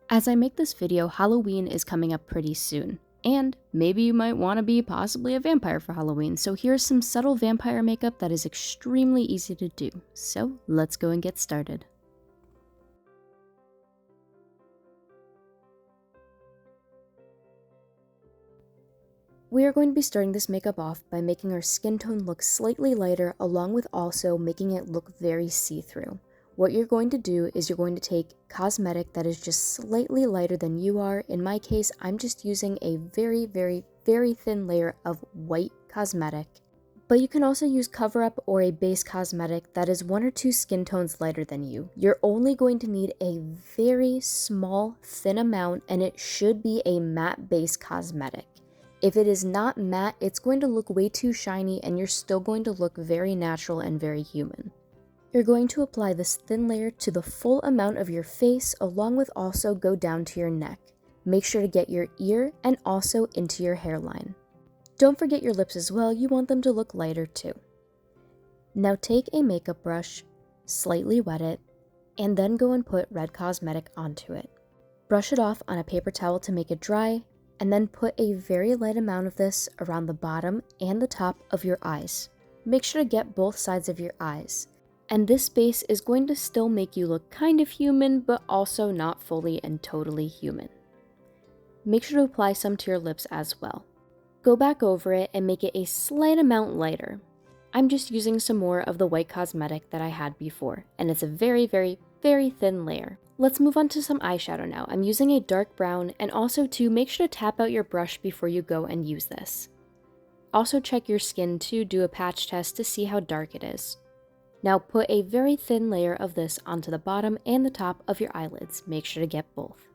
As I make this video, Halloween is coming up pretty soon, and maybe you might want to be possibly a vampire for Halloween, so here's some subtle vampire makeup that is extremely easy to do. So let's go and get started. We are going to be starting this makeup off by making our skin tone look slightly lighter, along with also making it look very see-through. What you're going to do is you're going to take cosmetic that is just slightly lighter than you are. In my case, I'm just using a very, very, very thin layer of white cosmetic. But you can also use cover-up or a base cosmetic that is 1 or 2 skin tones lighter than you. You're only going to need a very small, thin amount, and it should be a matte base cosmetic. If it is not matte, it's going to look way too shiny and you're still going to look very natural and very human. You're going to apply this thin layer to the full amount of your face, along with also go down to your neck. Make sure to get your ear and also into your hairline. Don't forget your lips as well, you want them to look lighter too. Now take a makeup brush, slightly wet it, and then go and put red cosmetic onto it. Brush it off on a paper towel to make it dry, and then put a very light amount of this around the bottom and the top of your eyes. Make sure to get both sides of your eyes. And this base is going to still make you look kind of human, but also not fully and totally human. Make sure to apply some to your lips as well. Go back over it and make it a slight amount lighter. I'm just using some more of the white cosmetic that I had before, and it's a very, very, very thin layer. Let's move on to some eyeshadow now. I'm using a dark brown, and also to make sure to tap out your brush before you go and use this. Also check your skin to do a patch test to see how dark it is. Now put a very thin layer of this onto the bottom and the top of your eyelids. Make sure to get both.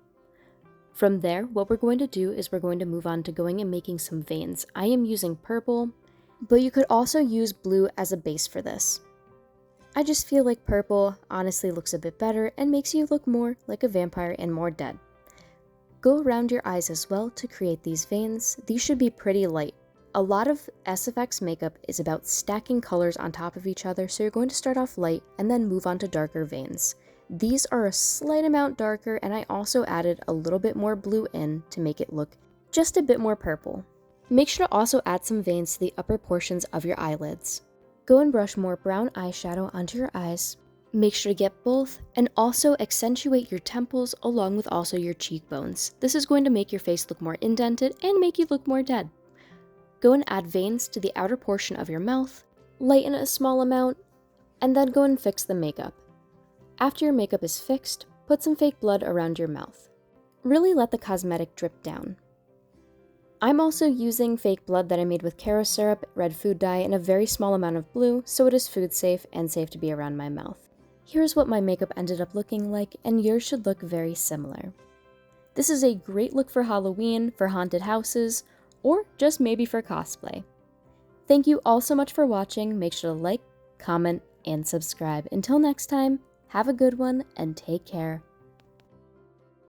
From there, what we're going to do is we're going to move on to going and making some veins. I am using purple, but you could also use blue as a base for this. I just feel like purple honestly looks a bit better and makes you look more like a vampire and more dead. Go around your eyes as well to create these veins. These should be pretty light. A lot of SFX makeup is about stacking colors on top of each other, so you're going to start off light and then move on to darker veins. These are a slight amount darker, and I also added a little bit more blue in to make it look just a bit more purple. Make sure to also add some veins to the upper portions of your eyelids. Go and brush more brown eyeshadow onto your eyes. Make sure to get both, and also accentuate your temples along with also your cheekbones. This is going to make your face look more indented and make you look more dead. Go and add veins to the outer portion of your mouth, lighten a small amount, and then go and fix the makeup. After your makeup is fixed, put some fake blood around your mouth. Really let the cosmetic drip down. I'm also using fake blood that I made with Caro syrup, red food dye, and a very small amount of blue, so it is food safe and safe to be around my mouth. Here's what my makeup ended up looking like, and yours should look very similar. This is a great look for Halloween, for haunted houses, or just maybe for cosplay. Thank you all so much for watching. Make sure to like, comment, and subscribe. Until next time, have a good one and take care.